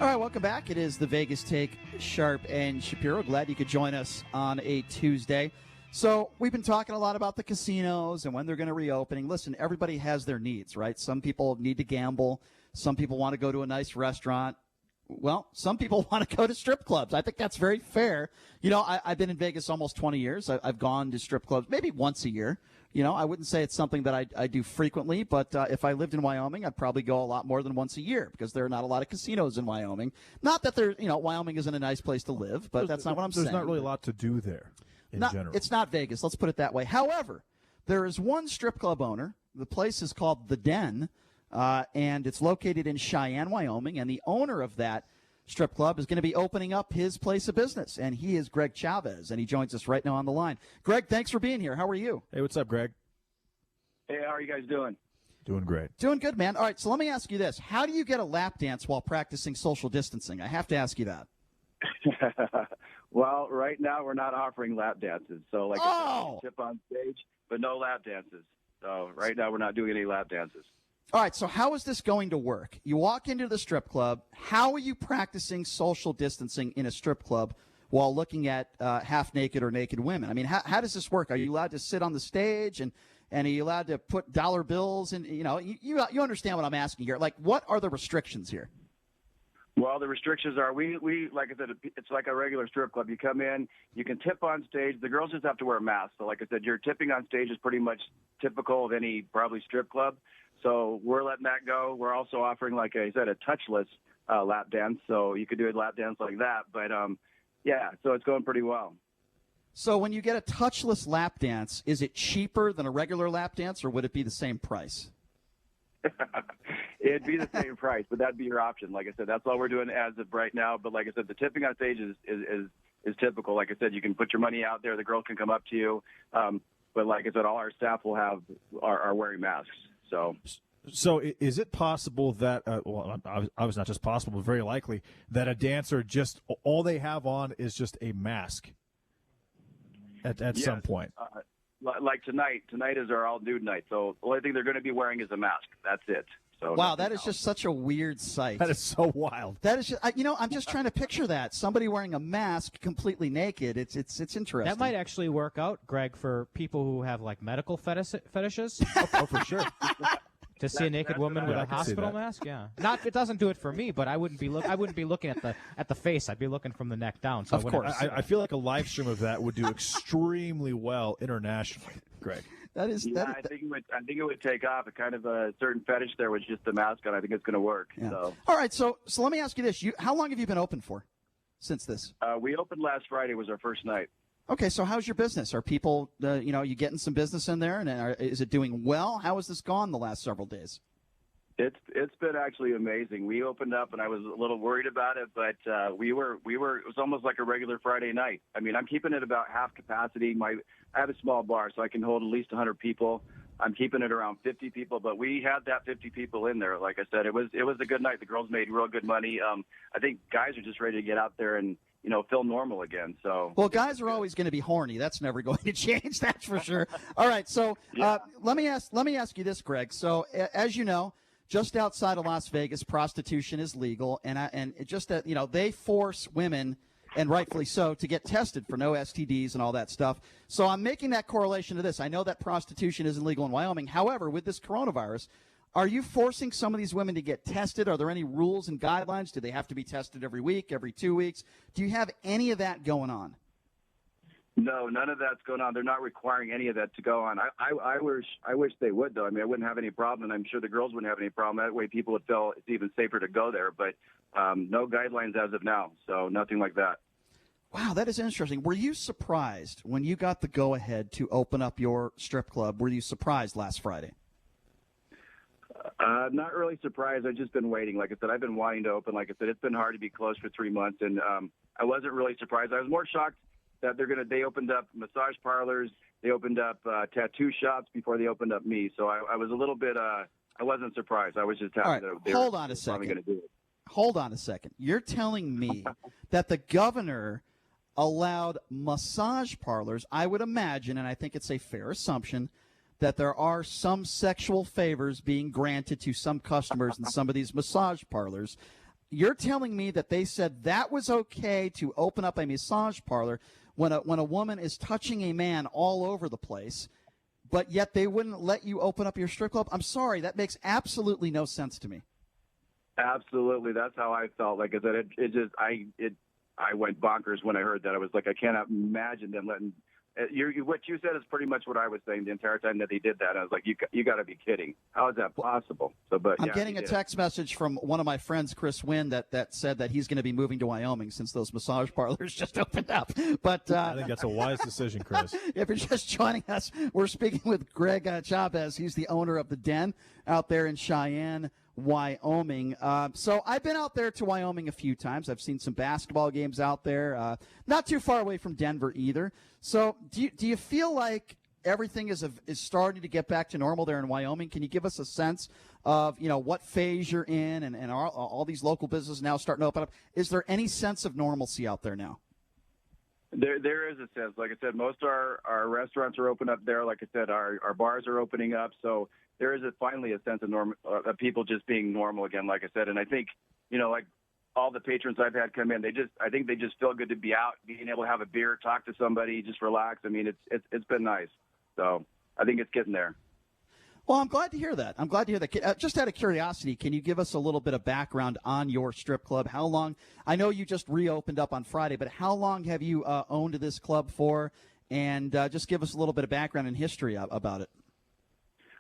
All right, welcome back. It is the Vegas Take, Sharp and Shapiro. Glad you could join us on a Tuesday. So we've been talking a lot about the casinos and when they're going to reopening. Listen, everybody has their needs, right? Some people need to gamble. Some people want to go to a nice restaurant. Well, some people want to go to strip clubs. I think that's very fair. You know, I've been in Vegas almost 20 years. I've gone to strip clubs maybe once a year. You know, I wouldn't say it's something that I do frequently, but if I lived in Wyoming, I'd probably go a lot more than once a year because there are not a lot of casinos in Wyoming. Not that Wyoming isn't a nice place to live, but that's not what I'm saying. There's not really a lot to do there in general. It's not Vegas. Let's put it that way. However, there is one strip club owner. The place is called The Den, and it's located in Cheyenne, Wyoming, and the owner of that strip club is going to be opening up his place of business, and he is Greg Chavez, and he joins us right now on the line. Greg, thanks for being here. How are you? Hey, what's up, Greg? Hey, how are you guys doing? Doing great. Doing good, man. All right, so let me ask you this. How do you get a lap dance while practicing social distancing? I have to ask you that. Well, right now we're not offering lap dances. So, like I said, tip on stage, but no lap dances. So right now we're not doing any lap dances. All right, so how is this going to work? You walk into the strip club. How are you practicing social distancing in a strip club while looking at half-naked or naked women? I mean, how does this work? Are you allowed to sit on the stage, and are you allowed to put dollar bills? And, you understand what I'm asking here. Like, what are the restrictions here? Well, the restrictions are we like I said, it's like a regular strip club. You come in, you can tip on stage. The girls just have to wear a mask. So, like I said, your tipping on stage is pretty much typical of any probably strip club. So we're letting that go. We're also offering, like I said, a touchless lap dance. So you could do a lap dance like that. But, yeah, so it's going pretty well. So when you get a touchless lap dance, is it cheaper than a regular lap dance, or would it be the same price? It'd be the same price, but that'd be your option. Like I said, that's all we're doing as of right now. But like I said, the tipping on stage is typical. Like I said, you can put your money out there. The girl can come up to you. But like I said, all our staff will are wearing masks. So is it possible that, I was not just possible, but very likely, that a dancer just, all they have on is just a mask at some point? Like tonight is our all-nude night. So the only thing they're going to be wearing is a mask. That's it. So wow, that is just such a weird sight. That is so wild. That is just, I'm just trying to picture that. Somebody wearing a mask completely naked. It's interesting. That might actually work out, Greg, for people who have like medical fetishes. Oh, for sure. To see a naked woman with a hospital mask, yeah. It doesn't do it for me, but I wouldn't be looking at the face. I'd be looking from the neck down. So of course, I feel like a live stream of that would do extremely well internationally, Greg. I think it would take off. A kind of a certain fetish there with just the mask on. I think it's going to work. Yeah. So. All right, so let me ask you this: how long have you been open for since this? We opened last Friday. Was our first night. Okay, so how's your business? Are people, you getting some business in there, and is it doing well? How has this gone the last several days? It's been actually amazing. We opened up, and I was a little worried about it, but we were. It was almost like a regular Friday night. I mean, I'm keeping it about half capacity. I have a small bar, so I can hold at least 100 people. I'm keeping it around 50 people, but we had that 50 people in there. Like I said, it was a good night. The girls made real good money. I think guys are just ready to get out there and feel normal again. So well, guys are always going to be horny. That's never going to change. That's for sure. All right, so let me ask you this, Greg. So as you know, just outside of Las Vegas, prostitution is legal, and it just they force women, and rightfully so, to get tested for no STDs and all that stuff. So I'm making that correlation to this. I know that prostitution isn't legal in Wyoming. However, with this coronavirus, are you forcing some of these women to get tested? Are there any rules and guidelines? Do they have to be tested every week, every 2 weeks? Do you have any of that going on? No, none of that's going on. They're not requiring any of that to go on. I wish they would, though. I mean, I wouldn't have any problem, and I'm sure the girls wouldn't have any problem. That way people would feel it's even safer to go there. But no guidelines as of now, so nothing like that. Wow, that is interesting. Were you surprised when you got the go-ahead to open up your strip club? Were you surprised last Friday? Not really surprised. I've just been waiting. Like I said, I've been wanting to open. Like I said, it's been hard to be closed for 3 months, and I wasn't really surprised. I was more shocked that they opened up massage parlors, they opened up tattoo shops before they opened up me. So I was a little bit. I wasn't surprised. I was just happy that they were probably going to do it. Hold on a second. You're telling me that the governor allowed massage parlors? I would imagine, and I think it's a fair assumption, that there are some sexual favors being granted to some customers in some of these massage parlors. you're telling me that they said that was okay to open up a massage parlor when a woman is touching a man all over the place, but yet they wouldn't let you open up your strip club? I'm sorry, that makes absolutely no sense to me. Absolutely, that's how I felt. Like I said, I went bonkers when I heard that. I was like, I cannot imagine them letting. What you said is pretty much what I was saying the entire time that they did that. I was like, you got to be kidding. How is that possible? I'm getting a text message from one of my friends, Chris Nguyen, that said that he's going to be moving to Wyoming since those massage parlors just opened up. But I think that's a wise decision, Chris. If you're just joining us, we're speaking with Greg Chavez. He's the owner of the Den out there in Cheyenne, Wyoming. So I've been out there to Wyoming a few times. I've seen some basketball games out there, not too far away from Denver either. So do you feel like everything is starting to get back to normal there in Wyoming? Can you give us a sense of what phase you're in, and all these local businesses now starting to open up? Is there any sense of normalcy out there now? There is a sense. Like I said, most of our restaurants are open up there. Like I said, our bars are opening up. So there is finally a sense of people just being normal again, like I said. And I think, like all the patrons I've had come in, I think they just feel good to be out, being able to have a beer, talk to somebody, just relax. I mean, it's been nice. So I think it's getting there. Well, I'm glad to hear that. Just out of curiosity, can you give us a little bit of background on your strip club? How long? I know you just reopened up on Friday, but how long have you owned this club for? And just give us a little bit of background and history about it.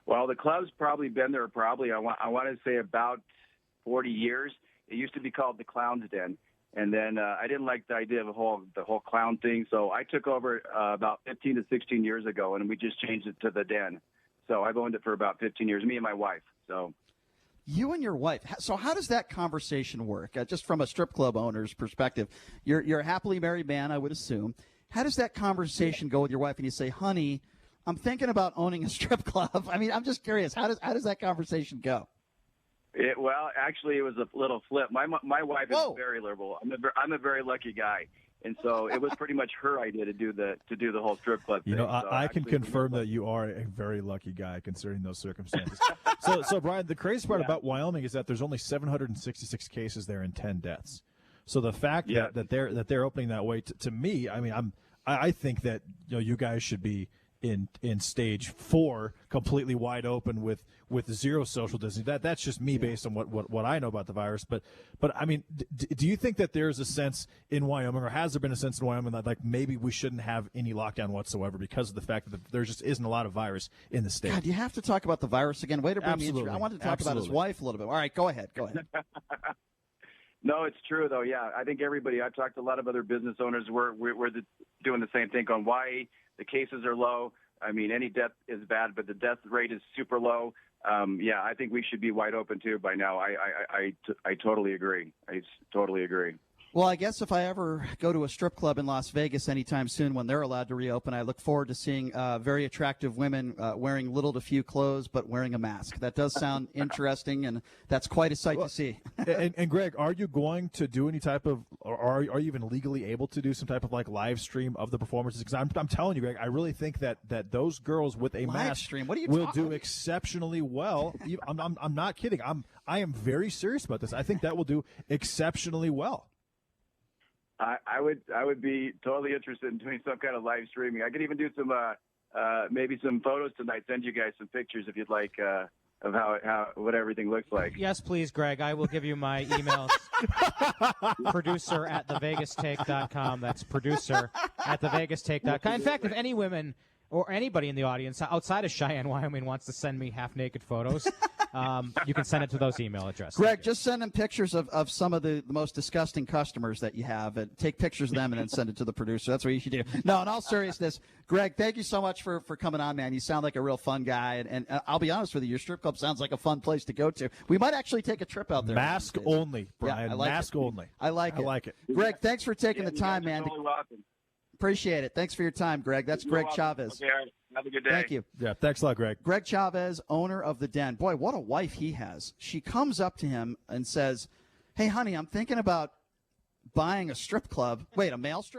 Well, the club's probably been there I want to say about 40 years. It used to be called the Clown's Den. And then I didn't like the idea of the whole clown thing. So I took over about 15 to 16 years ago, and we just changed it to the Den. So I've owned it for about 15 years, me and my wife. So you and your wife. So how does that conversation work? Just from a strip club owner's perspective, you're a happily married man, I would assume. How does that conversation go with your wife? And you say, honey, I'm thinking about owning a strip club. I mean, I'm just curious. How does that conversation go? Well, actually, it was a little flip. My wife is very liberal. I'm a very lucky guy. And so it was pretty much her idea to do the whole strip club thing. I can confirm that you are a very lucky guy considering those circumstances. so Brian, the crazy part about Wyoming is that there's only 766 cases there and 10 deaths. So the fact that they're opening that way to me, I mean, I think that you guys should be in stage 4, completely wide open with zero social distancing. That's just me based on what I know about the virus. But I mean, do you think that there's a sense in Wyoming, or has there been a sense in Wyoming that like maybe we shouldn't have any lockdown whatsoever because of the fact that there just isn't a lot of virus in the state? God, you have to talk about the virus again. Way to bring me in. I wanted to talk about his wife a little bit. All right, go ahead. No, it's true though. Yeah, I think everybody. I've talked to a lot of other business owners. We're doing the same thing on why the cases are low. I mean, any death is bad, but the death rate is super low. I think we should be wide open too by now. I totally agree. I totally agree. Well, I guess if I ever go to a strip club in Las Vegas anytime soon when they're allowed to reopen, I look forward to seeing very attractive women wearing little to few clothes but wearing a mask. That does sound interesting, and that's quite a sight to see. and Greg, are you going to do any type of, or are you even legally able to do some type of like live stream of the performances? Because I'm telling you, Greg, I really think that those girls with a mask stream? What are you will do exceptionally well. I'm not kidding. I am very serious about this. I think that will do exceptionally well. I would be totally interested in doing some kind of live streaming. I could even do some maybe some photos tonight. Send you guys some pictures if you'd like of what everything looks like. Yes, please, Greg. I will give you my email. Producer at thevegastake.com. That's producer at thevegastake.com. In fact, if any women or anybody in the audience outside of Cheyenne, Wyoming wants to send me half-naked photos, you can send it to those email addresses. Greg, just send them pictures of some of the most disgusting customers that you have, and take pictures of them and then send it to the producer. That's what you should do. No, in all seriousness, Greg, thank you so much for coming on, man. You sound like a real fun guy, and I'll be honest with you, your strip club sounds like a fun place to go to. We might actually take a trip out there. Mask only, Brian. Yeah, I like Mask only. I like it. Greg, thanks for taking the time, man. Totally welcome. Appreciate it. Thanks for your time, Greg. That's Greg Chavez. Okay, have a good day. Thank you. Yeah, thanks a lot, Greg. Greg Chavez, owner of the Den. Boy, what a wife he has. She comes up to him and says, hey, honey, I'm thinking about buying a strip club. Wait, a male strip